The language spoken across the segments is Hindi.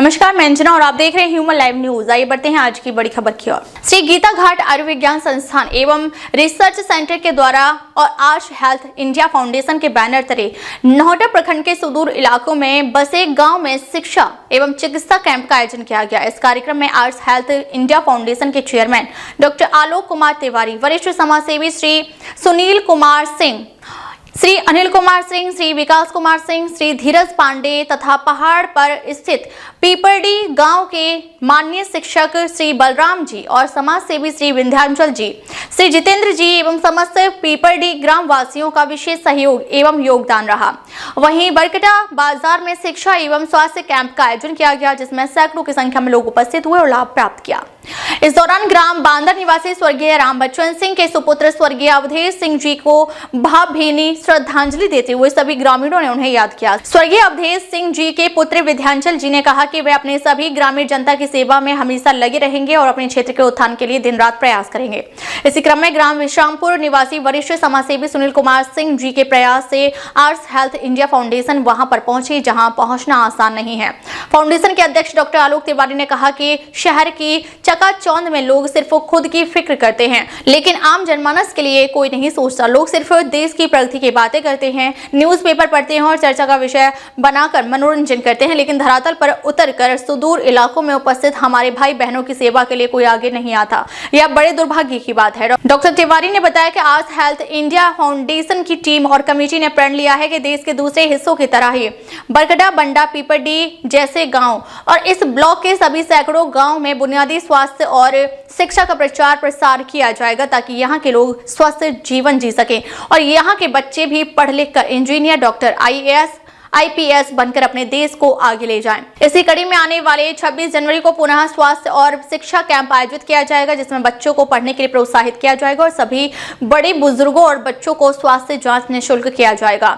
नमस्कार, मैं अंजना और आप देख रहे हैं ह्यूमन लाइव न्यूज। आइए बढ़ते हैं आज की बड़ी खबर की ओर। श्री गीता घाट आयुर्विज्ञान संस्थान एवं रिसर्च सेंटर के द्वारा और आर्च हेल्थ इंडिया फाउंडेशन के बैनर तले नौहटा प्रखंड के सुदूर इलाकों में बसे गांव में शिक्षा एवं चिकित्सा कैंप का आयोजन किया गया। इस कार्यक्रम में आर्च हेल्थ इंडिया फाउंडेशन के चेयरमैन डॉक्टर आलोक कुमार तिवारी, वरिष्ठ समाजसेवी श्री सुनील कुमार सिंह, श्री अनिल कुमार सिंह, श्री विकास कुमार सिंह, श्री धीरज पांडे तथा पहाड़ पर स्थित पीपरडी गांव के माननीय शिक्षक श्री बलराम जी और समाज सेवी श्री विंध्याचल जी, श्री जितेंद्र जी एवं समस्त पीपरडी ग्राम वासियों का विशेष सहयोग एवं योगदान रहा। वहीं बरकटा बाजार में शिक्षा एवं स्वास्थ्य कैंप का आयोजन किया गया, जिसमें सैकड़ों की संख्या में लोग उपस्थित हुए और लाभ प्राप्त किया। इस दौरान ग्राम बांदर निवासी स्वर्गीय राम बच्चन सिंह के सुपुत्र स्वर्गीय अवधेश सिंह जी को भावभीनी श्रद्धांजलि देते हुए सभी ग्रामीणों ने उन्हें याद किया। स्वर्गीय अवधेश सिंह जी के पुत्र विंध्याचल जी ने कहा कि वे अपने सभी ग्रामीण जनता की सेवा में हमेशा लगे रहेंगे और अपने क्षेत्र के उत्थान के लिए दिन रात प्रयास करेंगे। इसी क्रम में ग्राम विश्रामपुर निवासी वरिष्ठ समाजसेवी सुनील कुमार सिंह जी के प्रयास से आर्च हेल्थ इंडिया फाउंडेशन वहां पर पहुंची, जहां पहुंचना आसान नहीं है। फाउंडेशन के अध्यक्ष डॉक्टर आलोक तिवारी ने कहा कि शहर की चकाचौंध में लोग सिर्फ खुद की फिक्र करते हैं, लेकिन आम जनमानस के लिए कोई नहीं सोचता। लोग सिर्फ देश की प्रगति की बातें करते हैं, न्यूज़पेपर पढ़ते हैं और चर्चा का विषय बनाकर मनोरंजन करते हैं, लेकिन धरातल पर उतरकर सुदूर इलाकों में उपस्थित हमारे भाई बहनों की सेवा के लिए कोई आगे नहीं आता। यह बड़े दुर्भाग्य की बात है। डॉक्टर तिवारी ने बताया कि आर्च हेल्थ इंडिया फाउंडेशन की टीम और कमेटी ने प्रण लिया है कि देश के दूसरे हिस्सों की तरह ही बरकटा, बंडा, पीपरडी जैसे गाँव और इस ब्लॉक के सभी सैकड़ों गाँव में बुनियादी स्वास्थ्य और शिक्षा का प्रचार प्रसार किया जाएगा, ताकि यहाँ के लोग स्वस्थ जीवन जी सकें और यहाँ के बच्चे भी पढ़ लिख कर इंजीनियर, डॉक्टर, IAS, IPS बनकर अपने देश को आगे ले जाएं। इसी कड़ी में आने वाले 26 जनवरी को पुनः स्वास्थ्य और शिक्षा कैंप आयोजित किया जाएगा, जिसमें बच्चों को पढ़ने के लिए प्रोत्साहित किया जाएगा और सभी बड़े बुजुर्गों और बच्चों को स्वास्थ्य जांच निःशुल्क किया जाएगा।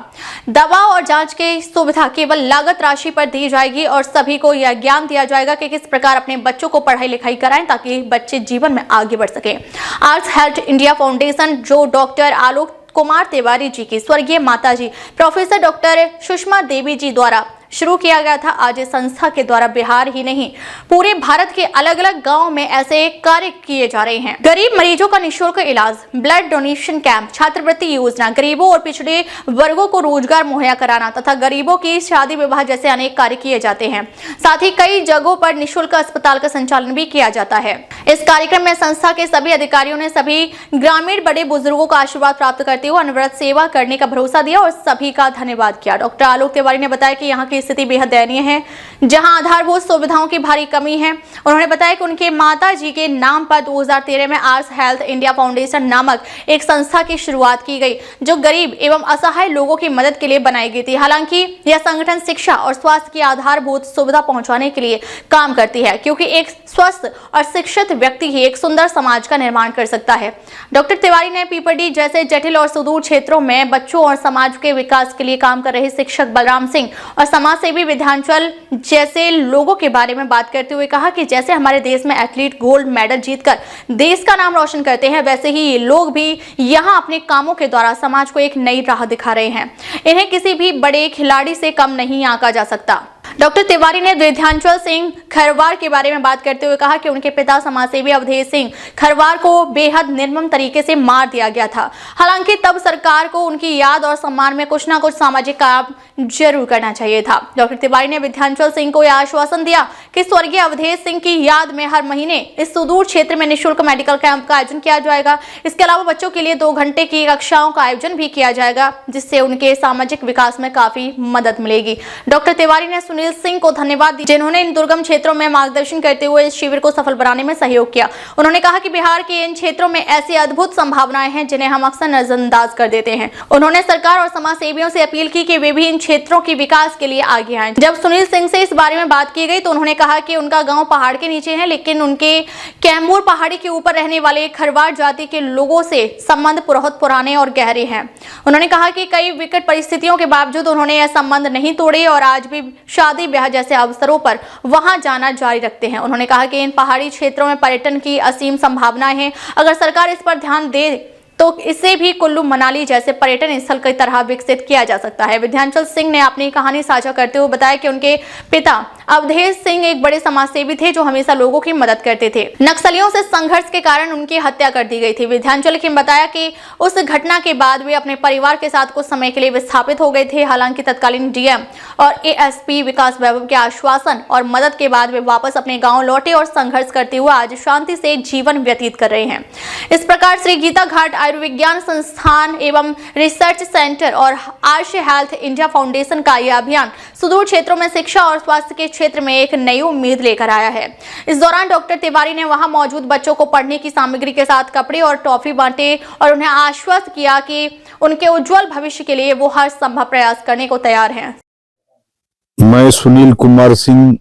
दवा और जांच की सुविधा केवल लागत राशि पर दी जाएगी और सभी को यह ज्ञान दिया जाएगा कि किस प्रकार अपने बच्चों को पढ़ाई लिखाई कराएं, ताकि बच्चे जीवन में आगे बढ़ सकें। आर्च हेल्थ इंडिया फाउंडेशन, जो डॉक्टर आलोक कुमार तिवारी जी की स्वर्गीय माताजी प्रोफेसर डॉक्टर सुषमा देवी जी द्वारा शुरू किया गया था, आज इस संस्था के द्वारा बिहार ही नहीं पूरे भारत के अलग अलग गांव में ऐसे कार्य किए जा रहे हैं। गरीब मरीजों का निःशुल्क इलाज, ब्लड डोनेशन कैंप, छात्रवृत्ति योजना, गरीबों और पिछड़े वर्गों को रोजगार मुहैया कराना तथा गरीबों की शादी विवाह जैसे अनेक कार्य किए जाते हैं। साथ ही कई जगहों पर निःशुल्क अस्पताल का संचालन भी किया जाता है। इस कार्यक्रम में संस्था के सभी अधिकारियों ने सभी ग्रामीण बड़े बुजुर्गों का आशीर्वाद प्राप्त करते हुए अनवरत सेवा करने का भरोसा दिया और सभी का धन्यवाद किया। डॉक्टर आलोक तिवारी ने बताया कि यहाँ की स्थिति बेहद दयनीय है, जहां आधारभूत सुविधाओं की भारी कमी है। उन्होंने बताया कि उनके माता जी के नाम पर 2013 में आर्च हेल्थ इंडिया फाउंडेशन नामक एक संस्था की शुरुआत की गई, जो गरीब एवं असहाय लोगों की मदद के लिए बनाई गई थी। हालांकि यह संगठन शिक्षा और स्वास्थ्य की आधारभूत सुविधा पहुंचाने के लिए काम करती है, क्योंकि एक स्वस्थ और शिक्षित व्यक्ति ही एक सुंदर समाज का निर्माण कर सकता है। डॉक्टर तिवारी ने पीपरडी जैसे जटिल और सुदूर क्षेत्रों में बच्चों और समाज के विकास के लिए काम कर रहे शिक्षक बलराम सिंह और समाज सेवी विंध्याचल जैसे लोगों के बारे में बात करते हुए कहा कि जैसे हमारे देश में एथलीट गोल्ड मेडल जीतकर देश का नाम रोशन करते हैं, वैसे ही ये लोग भी यहाँ अपने कामों के द्वारा समाज को एक नई राह दिखा रहे हैं। इन्हें किसी भी बड़े खिलाड़ी से कम नहीं आंका जा सकता। डॉक्टर तिवारी ने विंध्याचल सिंह खरवार के बारे में बात करते हुए कहा कि उनके पिता समाजसेवी अवधेश सिंह खरवार को बेहद निर्मम तरीके से मार दिया गया था। हालांकि तब सरकार को उनकी याद और सम्मान में कुछ ना कुछ सामाजिक काम जरूर करना चाहिए था। डॉक्टर तिवारी ने विंध्याचल सिंह को यह आश्वासन दिया कि स्वर्गीय अवधेश सिंह की याद में हर महीने इस सुदूर क्षेत्र में निःशुल्क मेडिकल कैंप का आयोजन किया जाएगा। इसके अलावा बच्चों के लिए 2 घंटे की कक्षाओं का आयोजन भी किया जाएगा, जिससे उनके सामाजिक विकास में काफी मदद मिलेगी। डॉक्टर तिवारी ने सुनील सिंह को धन्यवाद दिया, जिन्होंने इन दुर्गम क्षेत्रों में मार्गदर्शन करते हुए इस शिविर को सफल बनाने में सहयोग किया। उन्होंने कहा कि बिहार के इन क्षेत्रों में ऐसी अद्भुत संभावनाएं हैं, जिन्हें हम अक्सर नजरअंदाज कर देते हैं। उन्होंने सरकार और समाज सेवियों से अपील की कि वे भी इन क्षेत्रों के विकास के लिए आगे आएं। जब सुनील सिंह से इस बारे में बात की गई तो उन्होंने कहा कि उनका गाँव पहाड़ के नीचे है, लेकिन उनके कैमूर पहाड़ी के ऊपर रहने वाले खरवार जाति के लोगों से संबंध बहुत पुराने और गहरे हैं। उन्होंने कहा कि कई विकट परिस्थितियों के बावजूद उन्होंने यह संबंध नहीं तोड़े और आज भी शादी ब्याह जैसे अवसरों पर वहां जाना जारी रखते हैं। उन्होंने कहा कि इन पहाड़ी क्षेत्रों में पर्यटन की असीम संभावनाएं हैं। अगर सरकार इस पर ध्यान दे तो इसे भी कुल्लू मनाली जैसे पर्यटन स्थल की तरह विकसित किया जा सकता है। विंध्याचल सिंह ने अपनी कहानी साझा करते हुए बताया कि उनके पिता अवधेश सिंह एक बड़े समाजसेवी थे जो हमेशा लोगों की मदद करते थे। नक्सलियों से संघर्ष के कारण उनकी हत्या कर दी गई थी। विद्यांचल ने बताया कि उस घटना के बाद वे अपने परिवार के साथ कुछ समय के लिए विस्थापित हो गए थे। हालांकि तत्कालीन डीएम और एएसपी विकास वैभव के आश्वासन और मदद के बाद वे वापस अपने गाँव लौटे और संघर्ष करते हुए आज शांति से जीवन व्यतीत कर रहे हैं। इस प्रकार श्री गीता घाट आयुर्विज्ञान संस्थान एवं रिसर्च सेंटर और आर्ष हेल्थ इंडिया फाउंडेशन का यह अभियान सुदूर क्षेत्रों में शिक्षा और स्वास्थ्य के क्षेत्र में एक नई उम्मीद लेकर आया है। इस दौरान डॉक्टर तिवारी ने वहां मौजूद बच्चों को पढ़ने की सामग्री के साथ कपड़े और टॉफी बांटे और उन्हें आश्वस्त किया कि उनके उज्जवल भविष्य के लिए वो हर संभव प्रयास करने को तैयार हैं। मैं सुनील कुमार सिंह,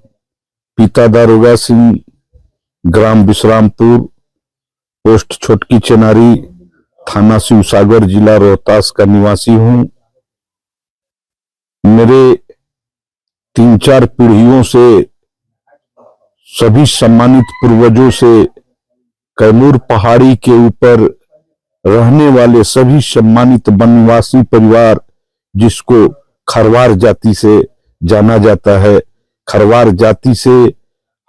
पिता दारोगा सिंह, ग्राम विश्रामपुर, पोस्ट छोटकी चेनारी, थाना शिवसागर, जिला रोहतास का निवासी हूं। मेरे 3-4 पीढ़ियों से सभी सम्मानित पूर्वजों से कैमूर पहाड़ी के ऊपर रहने वाले सभी सम्मानित वनवासी परिवार, जिसको खरवार जाति से जाना जाता है, खरवार जाति से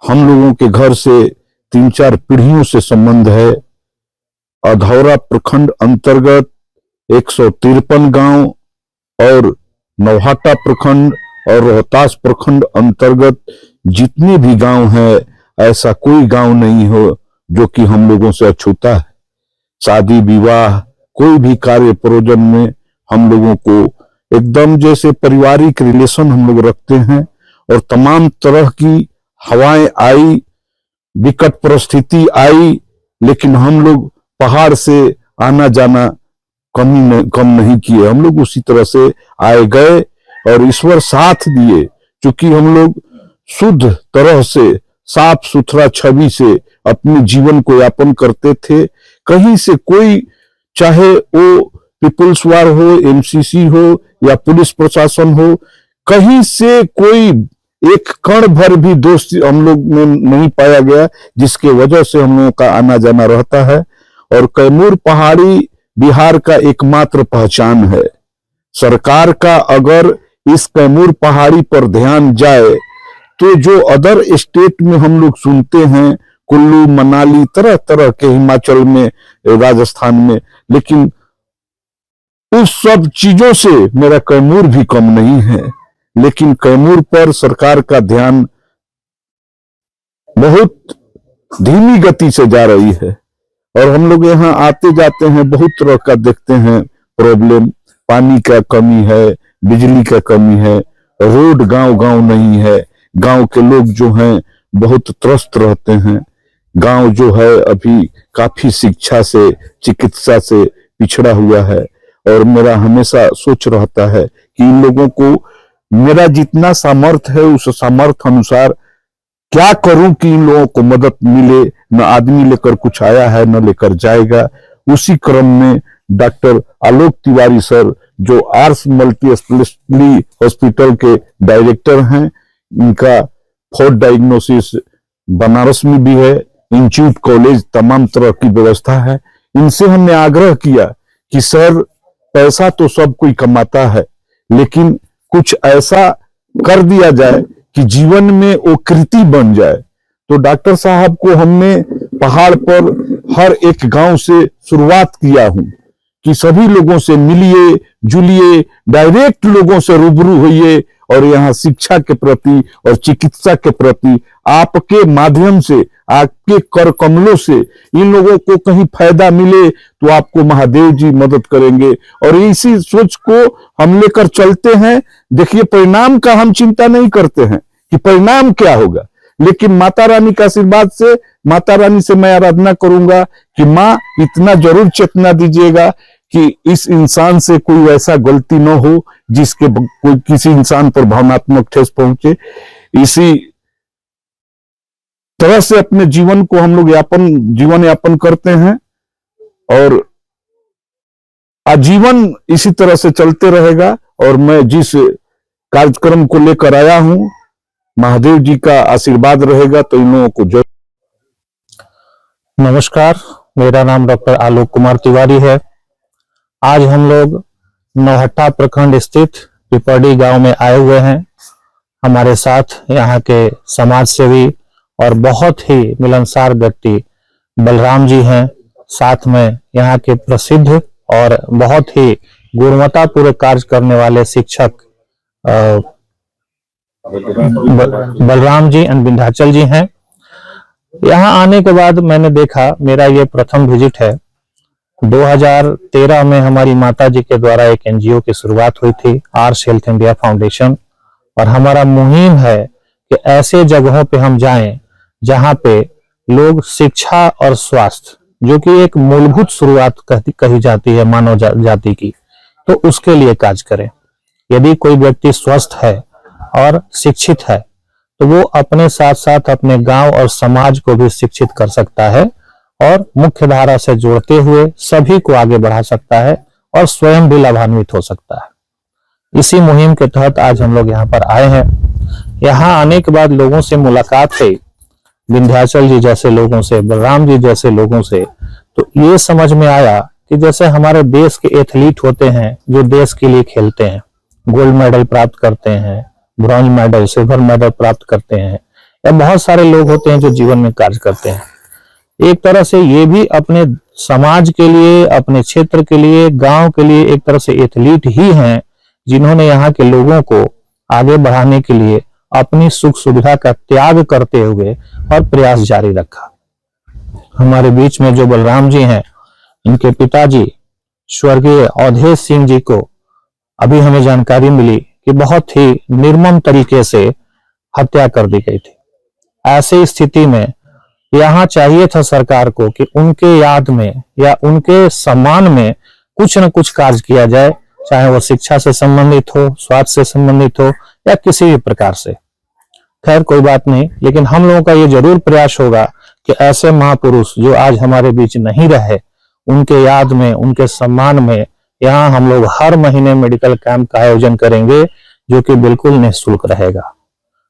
हम लोगों के घर से 3-4 पीढ़ियों से संबंध है। अधौरा प्रखंड अंतर्गत 153 गांव और नौहाटा प्रखंड और रोहतास प्रखंड अंतर्गत जितने भी गांव हैं, ऐसा कोई गांव नहीं हो जो कि हम लोगों से अछूता है। शादी विवाह कोई भी कार्य प्रयोजन में हम लोगों को एकदम जैसे पारिवारिक रिलेशन हम लोग रखते हैं। और तमाम तरह की हवाएं आई, विकट परिस्थिति आई, लेकिन हम लोग पहाड़ से आना जाना कम नहीं किए। हम लोग उसी तरह से आए गए और ईश्वर साथ दिए। क्योंकि हम लोग शुद्ध तरह से, साफ सुथरा छवि से अपने जीवन को यापन करते थे। कहीं से कोई, चाहे वो पीपुल्स वार हो, एमसीसी हो या पुलिस प्रशासन हो, कहीं से कोई एक कण भर भी दोष हम लोग में नहीं पाया गया, जिसके वजह से हम लोगों का आना जाना रहता है। और कैमूर पहाड़ी बिहार का एकमात्र पहचान है। सरकार का अगर इस कैमूर पहाड़ी पर ध्यान जाए तो जो अदर स्टेट में हम लोग सुनते हैं, कुल्लू मनाली तरह तरह के, हिमाचल में, राजस्थान में, लेकिन उस सब चीजों से मेरा कैमूर भी कम नहीं है। लेकिन कैमूर पर सरकार का ध्यान बहुत धीमी गति से जा रही है। और हम लोग यहाँ आते जाते हैं, बहुत तरह का देखते हैं प्रॉब्लम। पानी का कमी है, बिजली का कमी है, रोड गांव गांव नहीं है, गांव के लोग जो हैं बहुत त्रस्त रहते हैं। गांव जो है अभी काफी शिक्षा से, चिकित्सा से पिछड़ा हुआ है। और मेरा हमेशा सोच रहता है कि इन लोगों को मेरा जितना सामर्थ्य है उस सामर्थ्य अनुसार क्या करूं कि इन लोगों को मदद मिले। न आदमी लेकर कुछ आया है, न लेकर जाएगा। उसी क्रम में डॉक्टर आलोक तिवारी सर, जो आर्स मल्टी स्पेशलिटी हॉस्पिटल के डायरेक्टर हैं, इनका फोर्थ डायग्नोसिस बनारस में भी है, इंस्टीट्यूट कॉलेज, तमाम तरह की व्यवस्था है। इनसे हमने आग्रह किया कि सर, पैसा तो सब कोई कमाता है, लेकिन कुछ ऐसा कर दिया जाए कि जीवन में वो कृति बन जाए। तो डॉक्टर साहब को हमने पहाड़ पर हर एक गांव से शुरुआत किया हूं कि सभी लोगों से मिलिए जुलिए, डायरेक्ट लोगों से रूबरू होइए और यहाँ शिक्षा के प्रति और चिकित्सा के प्रति आपके माध्यम से, आपके कर कमलों से इन लोगों को कहीं फायदा मिले तो आपको महादेव जी मदद करेंगे। और इसी सोच को हम लेकर चलते हैं। देखिए, परिणाम का हम चिंता नहीं करते हैं कि परिणाम क्या होगा, लेकिन माता रानी का आशीर्वाद से, माता रानी से मैं आराधना करूंगा कि माँ इतना जरूर चेतना दीजिएगा कि इस इंसान से कोई ऐसा गलती न हो जिसके कोई किसी इंसान पर भावनात्मक ठेस पहुंचे। इसी तरह से अपने जीवन को हम लोग जीवन यापन करते हैं और आजीवन इसी तरह से चलते रहेगा। और मैं जिस कार्यक्रम को लेकर आया हूं, महादेव जी का आशीर्वाद रहेगा तो इन लोगों को जरूर। नमस्कार, मेरा नाम डॉक्टर आलोक कुमार तिवारी है। आज हम लोग नौहट्टा प्रखंड स्थित पिपरडी गांव में आए हुए हैं। हमारे साथ यहाँ के समाज सेवी और बहुत ही मिलनसार व्यक्ति बलराम जी हैं। साथ में यहाँ के प्रसिद्ध और बहुत ही गुणवत्तापूर्ण कार्य करने वाले शिक्षक बलराम जी एंड विंध्याचल जी हैं। यहाँ आने के बाद मैंने देखा, मेरा ये प्रथम विजिट है। 2013 में हमारी माता जी के द्वारा एक एनजीओ की शुरुआत हुई थी, आर्स हेल्थ इंडिया फाउंडेशन, और हमारा मुहिम है कि ऐसे जगहों पे हम जाएं जहां पे लोग शिक्षा और स्वास्थ्य, जो कि एक मूलभूत शुरुआत कही जाती है मानव जाति की, तो उसके लिए कार्य करें। यदि कोई व्यक्ति स्वस्थ है और शिक्षित है तो वो अपने साथ साथ अपने गांव और समाज को भी शिक्षित कर सकता है और मुख्य धारा से जोड़ते हुए सभी को आगे बढ़ा सकता है और स्वयं भी लाभान्वित हो सकता है। इसी मुहिम के तहत आज हम लोग यहाँ पर आए हैं। यहाँ आने के बाद लोगों से मुलाकात हुई, विंध्याचल जी जैसे लोगों से, बलराम जी जैसे लोगों से, तो ये समझ में आया कि जैसे हमारे देश के एथलीट होते हैं जो देश के लिए खेलते हैं, गोल्ड मेडल प्राप्त करते हैं, ब्रॉन्ज मेडल, सिल्वर मेडल प्राप्त करते हैं, या बहुत सारे लोग होते हैं जो जीवन में कार्य करते हैं, एक तरह से ये भी अपने समाज के लिए, अपने क्षेत्र के लिए, गांव के लिए एक तरह से एथलीट ही हैं, जिन्होंने यहाँ के लोगों को आगे बढ़ाने के लिए अपनी सुख सुविधा का त्याग करते हुए और प्रयास जारी रखा। हमारे बीच में जो बलराम जी हैं, इनके पिताजी स्वर्गीय अवधेश सिंह जी को अभी हमें जानकारी मिली कि बहुत ही निर्मम तरीके से हत्या कर दी गई थी। ऐसी स्थिति में यहाँ चाहिए था सरकार को कि उनके याद में या उनके सम्मान में कुछ न कुछ कार्य किया जाए, चाहे वो शिक्षा से संबंधित हो, स्वास्थ्य से संबंधित हो, या किसी भी प्रकार से। खैर कोई बात नहीं, लेकिन हम लोगों का ये जरूर प्रयास होगा कि ऐसे महापुरुष जो आज हमारे बीच नहीं रहे, उनके याद में, उनके सम्मान में यहाँ हम लोग हर महीने मेडिकल कैंप का आयोजन करेंगे, जो कि बिल्कुल निःशुल्क रहेगा।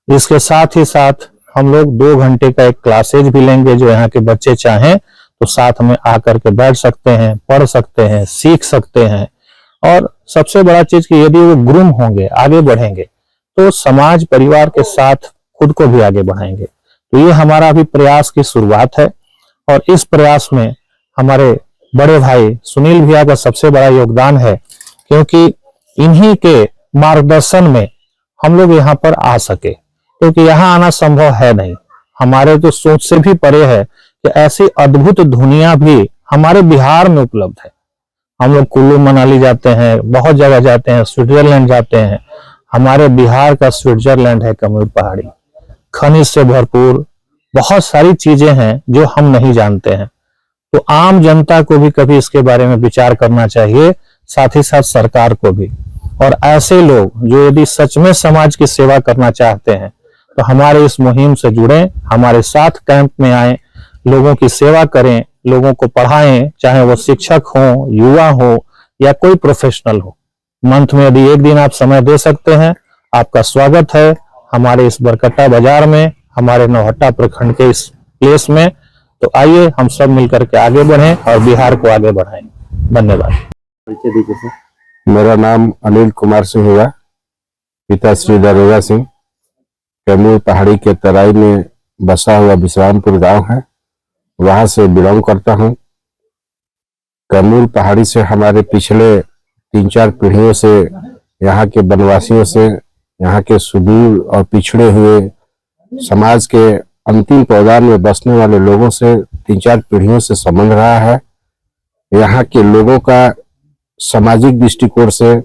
इसके साथ ही साथ हम लोग 2 घंटे का एक क्लासेज भी लेंगे, जो यहाँ के बच्चे चाहें तो साथ में आकर के बैठ सकते हैं, पढ़ सकते हैं, सीख सकते हैं। और सबसे बड़ा चीज कि यदि वो ग्रूम होंगे, आगे बढ़ेंगे, तो समाज परिवार के साथ खुद को भी आगे बढ़ाएंगे। तो ये हमारा अभी प्रयास की शुरुआत है, और इस प्रयास में हमारे बड़े भाई सुनील भैया का सबसे बड़ा योगदान है, क्योंकि इन्हीं के मार्गदर्शन में हम लोग यहाँ पर आ सके, क्योंकि यहाँ आना संभव है नहीं। हमारे तो सोच से भी परे है कि ऐसी अद्भुत दुनिया भी हमारे बिहार में उपलब्ध है। हम लोग कुल्लू मनाली जाते हैं, बहुत जगह जाते हैं, स्विट्जरलैंड जाते हैं। हमारे बिहार का स्विट्जरलैंड है कैमूर पहाड़ी, खनिज से भरपूर बहुत सारी चीजें हैं जो हम नहीं जानते हैं। तो आम जनता को भी कभी इसके बारे में विचार करना चाहिए, साथ ही साथ सरकार को भी। और ऐसे लोग जो यदि सच में समाज की सेवा करना चाहते हैं तो हमारे इस मुहिम से जुड़ें, हमारे साथ कैंप में आए, लोगों की सेवा करें, लोगों को पढ़ाएं, चाहे वो शिक्षक हो, युवा हो या कोई प्रोफेशनल हो। मंथ में यदि एक दिन आप समय दे सकते हैं, आपका स्वागत है हमारे इस बरकट्टा बाजार में, हमारे नौहट्टा प्रखंड के इस प्लेस में। तो आइए हम सब मिलकर के आगे बढ़ें और बिहार को आगे बढ़ाएं। धन्यवाद। मेरा नाम अनिल कुमार सिंह हुआ, पिता श्री दरोगा सिंह। कैमूर पहाड़ी के तराई में बसा हुआ विश्रामपुर गांव है, वहां से बिलोंग करता हूं। कैमूर पहाड़ी से हमारे पिछले 3-4 पीढ़ियों से, यहाँ के वनवासियों से, यहाँ के सुदूर और पिछड़े हुए समाज के अंतिम पौधान में बसने वाले लोगों से 3-4 पीढ़ियों से संबंध रहा है। यहाँ के लोगों का सामाजिक दृष्टिकोण से,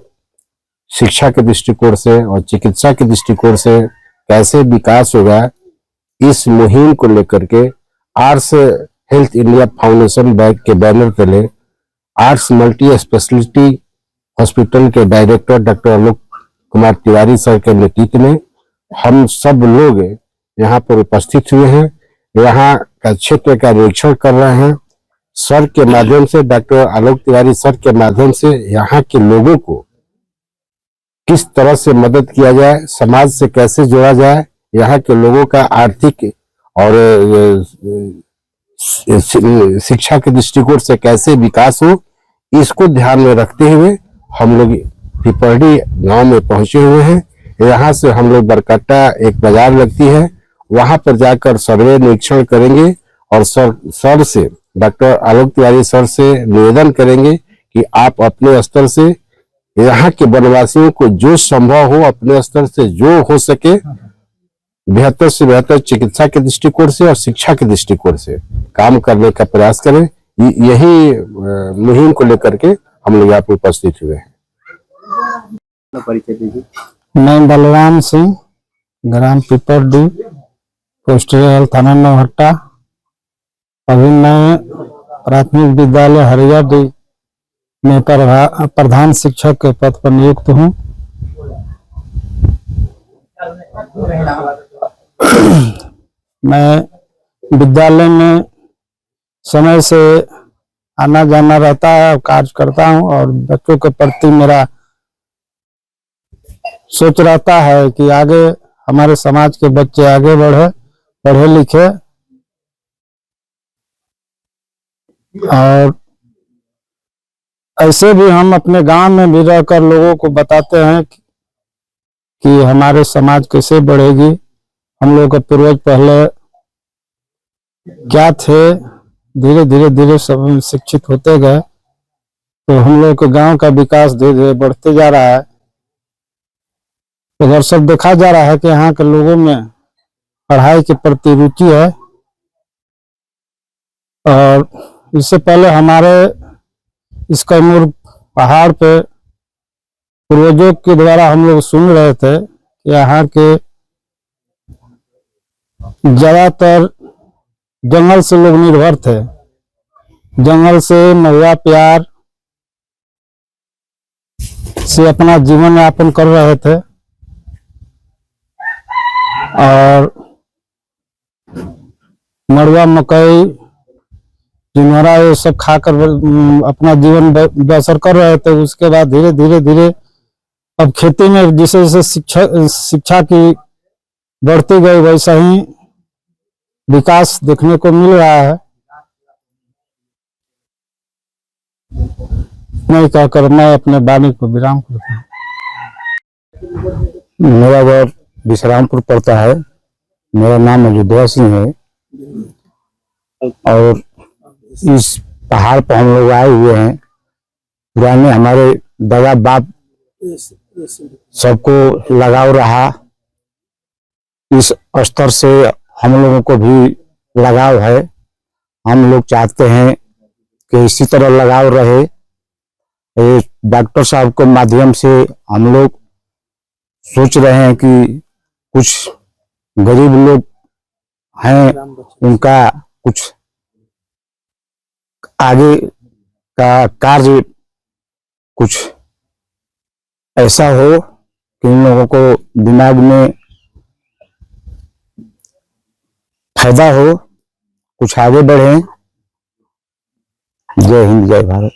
शिक्षा के दृष्टिकोण से और चिकित्सा के दृष्टिकोण से कैसे विकास होगा, इस मुहिम को लेकर के आर्स हेल्थ इंडिया फाउंडेशन के बैनर तले आर्स मल्टी स्पेशलिटी हॉस्पिटल के director doctor Alok Kumar Tiwari sir के नेतृत्व में हम सब लोग यहाँ पर उपस्थित हुए हैं। यहाँ का क्षेत्र का निरीक्षण कर रहे हैं। सर के माध्यम से, डॉक्टर आलोक तिवारी सर के माध्यम से यहाँ के लोगों को किस तरह से मदद किया जाए, समाज से कैसे जोड़ा जाए, यहाँ के लोगों का आर्थिक और शिक्षा के दृष्टिकोण से कैसे विकास हो, इसको ध्यान में रखते हुए हम लोग पिपरडी गांव में पहुंचे हुए हैं। यहाँ से हम लोग बरकट्टा एक बाजार लगती है, वहां पर जाकर सर्वे निरीक्षण करेंगे और सर से, डॉक्टर आलोक तिवारी सर से निवेदन करेंगे कि आप अपने स्तर से यहाँ के वनवासियों को जो संभव हो, अपने स्तर से जो हो सके बेहतर से बेहतर चिकित्सा के दृष्टिकोण से और शिक्षा के दृष्टिकोण से काम करने का प्रयास करें। यही मुहिम को लेकर के हम लोग यहाँ पर उपस्थित हुए हैं। परिचय दीजिए। मैं बलराम सिंह, ग्राम पिपरडी, पोस्ट रेल थाना नौहट्टा। अभी मैं प्राथमिक विद्यालय हरियाडी में प्रधान शिक्षक के पद पर नियुक्त हूँ। मैं विद्यालय में समय से आना जाना रहता है, कार्य करता हूँ और बच्चों के प्रति मेरा सोच रहता है कि आगे हमारे समाज के बच्चे आगे बढ़े, पढ़े लिखे और ऐसे भी हम अपने गांव में भी रहकर लोगों को बताते हैं कि हमारे समाज कैसे बढ़ेगी। हम लोग के पूर्वज पहले क्या थे, धीरे धीरे सब शिक्षित होते गए, तो हम लोग के गांव का विकास धीरे धीरे बढ़ते जा रहा है। उधर सब देखा जा रहा है कि यहाँ के लोगों में पढ़ाई के प्रति रुचि है। और इससे पहले हमारे इस कैमूर पहाड़ पे पूर्वजों के द्वारा हम लोग सुन रहे थे कि यहाँ के ज्यादातर जंगल से लोग निर्भर थे, जंगल से महुआ प्यार से अपना जीवन यापन कर रहे थे और मड़ुआ मकई जिनवरा ये सब खाकर अपना जीवन बसर कर रहे थे। उसके बाद धीरे धीरे अब खेती में जैसे जैसे शिक्षा की बढ़ती गई वैसा ही विकास देखने को मिल रहा है। नहीं कहकर मैं अपने वाणी को विराम करता हूँ। मेरा घर विश्रामपुर पड़ता है। मेरा नाम अयोध्या सिंह है और इस पहाड़ पर हम लोग आए हुए हैं। पुराने हमारे दादा बाप सबको लगाव रहा, इस स्तर से हम लोगों को भी लगाव है। हम लोग चाहते हैं कि इसी तरह लगाव रहे। डॉक्टर साहब के माध्यम से हम लोग सोच रहे हैं कि कुछ गरीब लोग हैं, उनका कुछ आगे का कार्य कुछ ऐसा हो कि इन लोगों को दिमाग में फायदा हो, कुछ आगे बढ़े। जय हिंद, जय भारत।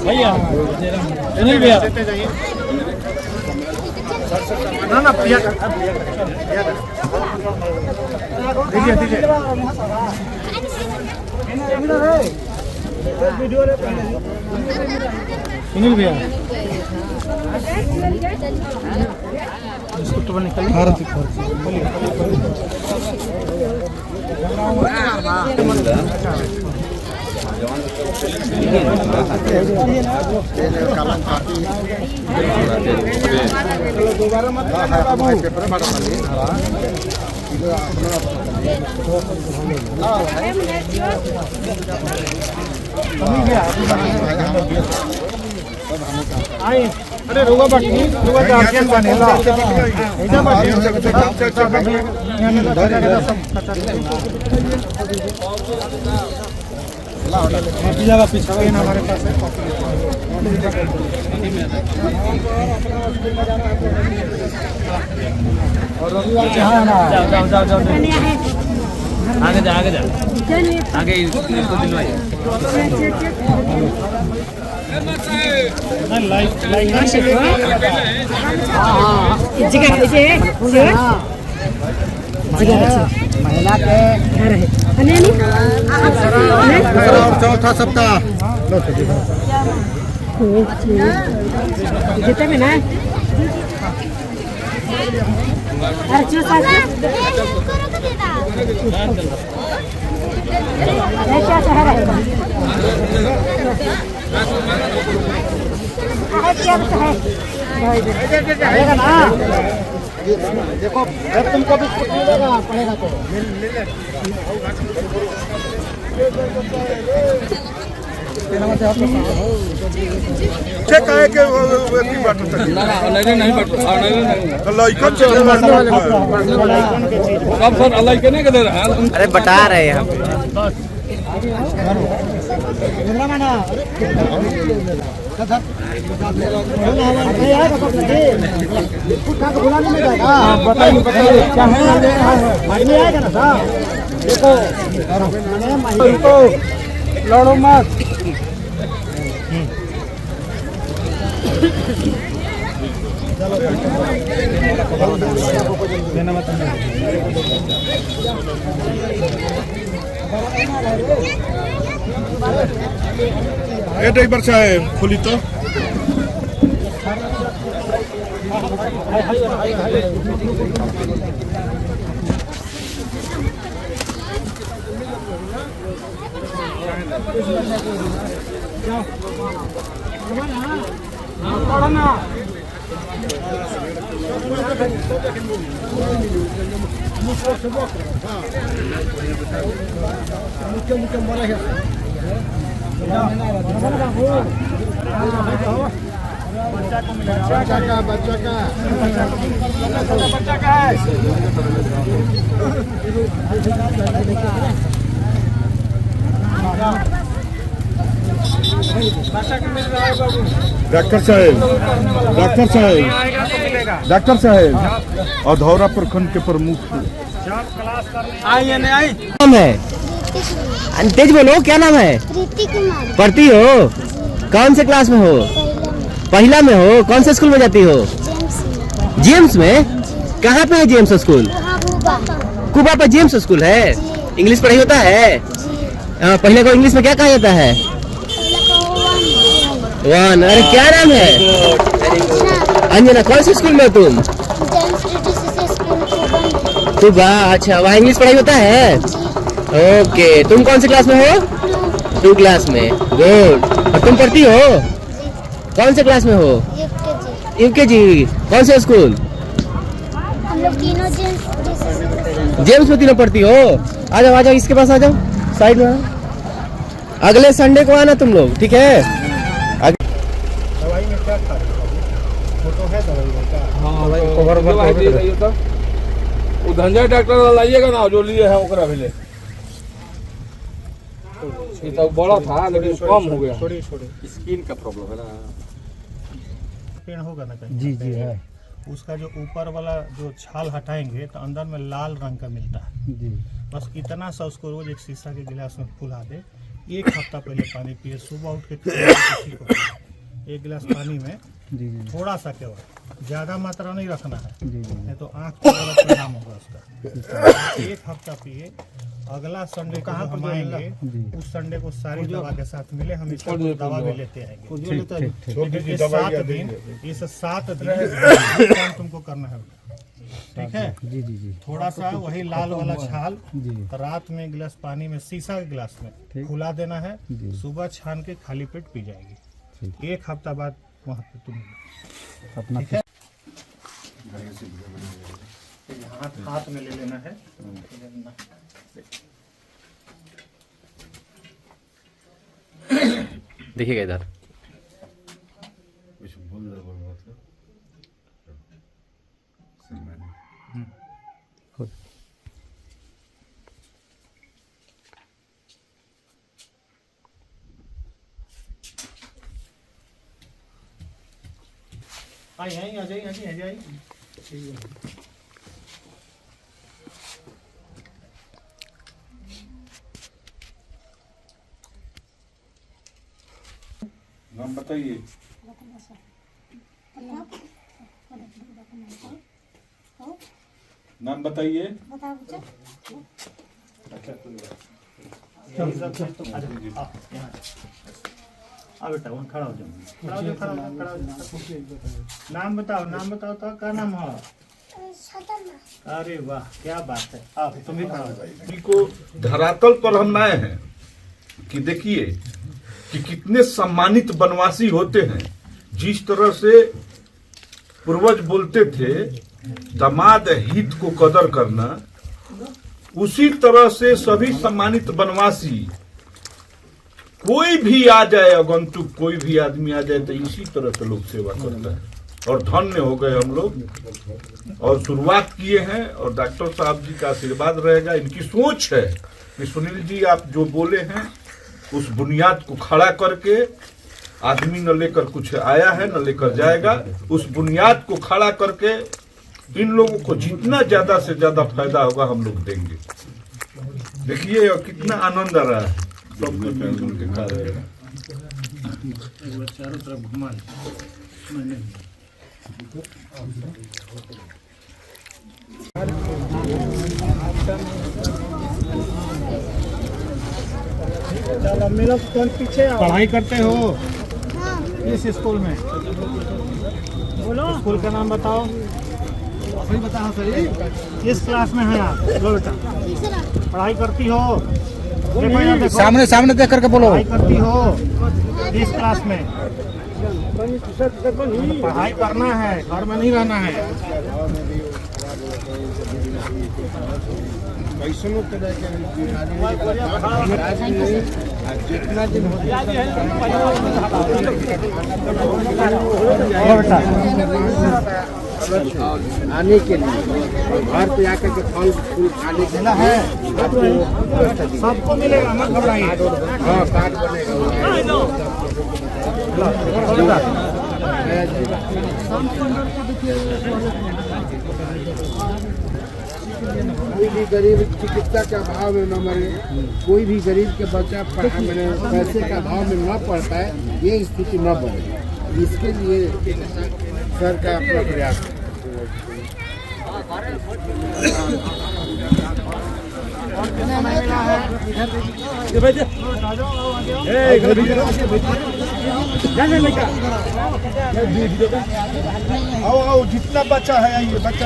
भैया अनिल भैया ना भैया दीजिए दीजिए सुनील भैया इसको तो निकल आए अरे रुआ बाटी रुआ जाके बनेला इधर बाटी जगह पीछे हमारे पास है और जहाँ ना जाओ आगे जा आगे इसको दिलवाइए महिला के घर है चौथा सप्ताह जितने में ना अरे जो क्या शहर है क्या ना देखो जब तुमको भी पड़ेगा तो चेक है कि व्यक्ति बात ना नहीं बात लाइकन से अब सर अल्लाह के नहीं कर रहा अरे बता रहे हैं बताइए क्या है आएगा ना साहब देखो लड़ो मत ड्राइवर साहेब खोली तो बच्चा का है डॉक्टर साहेब अधौरा प्रखंड के प्रमुख आई नहीं आई नाम है तेज बोलो क्या नाम है प्रीति कुमार पढ़ती हो कौन से क्लास में हो पहला में हो कौन से स्कूल में जाती हो जेम्स में कहाँ पे है जेम्स स्कूल कुबा पे जेम्स स्कूल है इंग्लिश पढ़ाई होता है पहले को इंग्लिश में क्या कहा जाता है वन अरे क्या नाम है अंजना कौन से स्कूल में हो तुम कुबा अच्छा वहाँ इंग्लिश पढ़ाई होता है ओके तुम कौन सी क्लास में हो 2 क्लास में गुड और तुम पढ़ती हो कौन से क्लास में हो यूकेजी कौन से स्कूल हम लोग तीनों जेम्स में तीनों पढ़ती हो आ जाओ इसके पास आ जाओ साइड में अगले संडे को आना तुम लोग ठीक है दवाई में क्या खा रहे हो फोटो है दवाई का हाँ वो धंजा डॉक्टर लाइएगा ना जो लिए है ओकरा भी ले ये तो बड़ा था लेकिन कम हो गया छोड़िए स्किन का प्रॉब्लम है ना पेड़ होगा ना कहीं जी है उसका जो ऊपर वाला जो छाल हटाएंगे तो अंदर में लाल रंग का मिलता है जी बस इतना सा उसको रोज एक शीशा के गिलास में फुला दे 1 हफ्ता पहले पानी पिए सुबह उठ के किसी को 1 गिलास पानी में थोड़ा सा केवल ज्यादा मात्रा नहीं रखना है नहीं तो आँख पर परिणाम होगा उसका 1 हफ्ता पिए अगला संडे को हम आएंगे उस संडे को सारी दवा के साथ मिले हम इसको दवा भी लेते आएंगे इस 7 दिन काम तुमको करना है ठीक है जी थोड़ा सा वही लाल वाला छाल रात में 1 गिलास पानी में शीशा के गिलास में फुला देना है सुबह छान के खाली पेट पी जाएगी 1 हफ्ता बाद वहाँ पे तुम अपना हाथ में ले लेना है देखिएगा इधर यहीं आ जाइए। नाम बताइए। नाम बताइए। बेटा वहाँ खड़ा हो जाओ। नाम बताओ तो क्या नाम है? अरे वाह क्या बात है। आप तुम भी खड़ा हो जाओ। को धरातल पर हम लाए हैं कि देखिए कि कितने सम्मानित वनवासी होते हैं। जिस तरह से पूर्वज बोलते थे दामाद हित को कदर करना, उसी तरह से सभी सम्मानित वनवासी कोई भी आ जाए, आगंतुक कोई भी आदमी आ जाए तो इसी तरह से लोग सेवा करता है। और धन्य हो गए हम लोग और शुरुआत किए हैं और डॉक्टर साहब जी का आशीर्वाद रहेगा। इनकी सोच है कि सुनील जी आप जो बोले हैं उस बुनियाद को खड़ा करके आदमी न लेकर कुछ आया है न लेकर जाएगा, उस बुनियाद को खड़ा करके इन लोगों को जितना ज्यादा से ज्यादा फायदा होगा हम लोग देंगे। देखिए और कितना आनंद आ रहा है सब मिलजुल के खा रहे हैं। चारों तरफ घुमा मेरा पीछे पढ़ाई करते हो किस स्कूल में? बोलो स्कूल का नाम बताओ। बताओ सही। किस क्लास में है आप? लो बेटा पढ़ाई करती हो? सामने सामने देख करके बोलो। पढ़ाई करती हो किस क्लास में? पढ़ाई करना है, घर में नहीं रहना है। आने के लिए घर पे आकर के फल फूल खाने के लिए है सबको मिलेगा, मत घबराइए। हाँ कार्ड बनेगा। कोई भी गरीब चिकित्सा के अभाव में न मरे, कोई भी गरीब के बच्चा मैंने पैसे के अभाव में न पढ़ पाए, ये स्थिति न बने, इसके लिए सर का अपना प्रयास है। आओ जितना बच्चा है आइए, बच्चा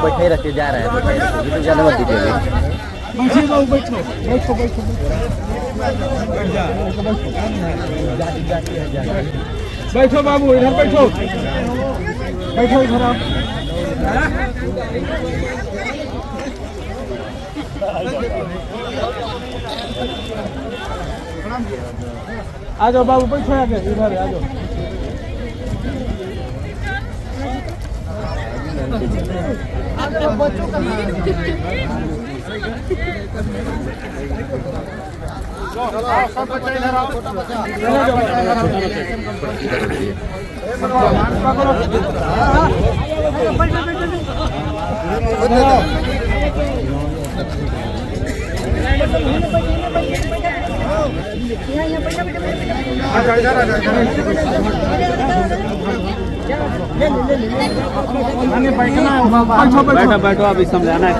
बैठे रखे जा रहे हैं, ज्यादा मत दीजिए। बैठो बाबू, इधर बैठो, बैठो इधर आप। आ जाओ बाबू, बैठो आगे, इधर आ जाओ। बच्चों का बैठो बैठो, अभी समझाना है।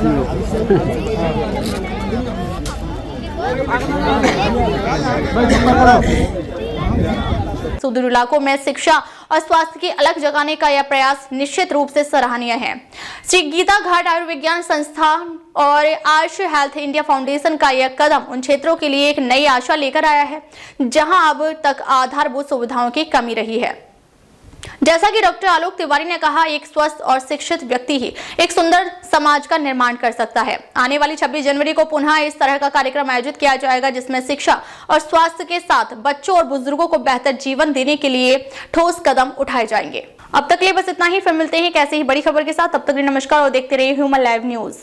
सुदूर इलाकों में शिक्षा और स्वास्थ्य की अलग जगाने का यह प्रयास निश्चित रूप से सराहनीय है। श्री गीता घाट आयुर्विज्ञान संस्थान और आयुष हेल्थ इंडिया फाउंडेशन का यह कदम उन क्षेत्रों के लिए एक नई आशा लेकर आया है जहां अब तक आधारभूत सुविधाओं की कमी रही है। जैसा कि डॉक्टर आलोक तिवारी ने कहा, एक स्वस्थ और शिक्षित व्यक्ति ही एक सुंदर समाज का निर्माण कर सकता है। आने वाली 26 जनवरी को पुनः इस तरह का कार्यक्रम आयोजित किया जाएगा, जिसमें शिक्षा और स्वास्थ्य के साथ बच्चों और बुजुर्गों को बेहतर जीवन देने के लिए ठोस कदम उठाए जाएंगे। अब तक के लिए बस इतना ही। फिर मिलते हैं एक ऐसी ही बड़ी खबर के साथ। तब तक के लिए नमस्कार और देखते रहिए ह्यूमन लाइव न्यूज।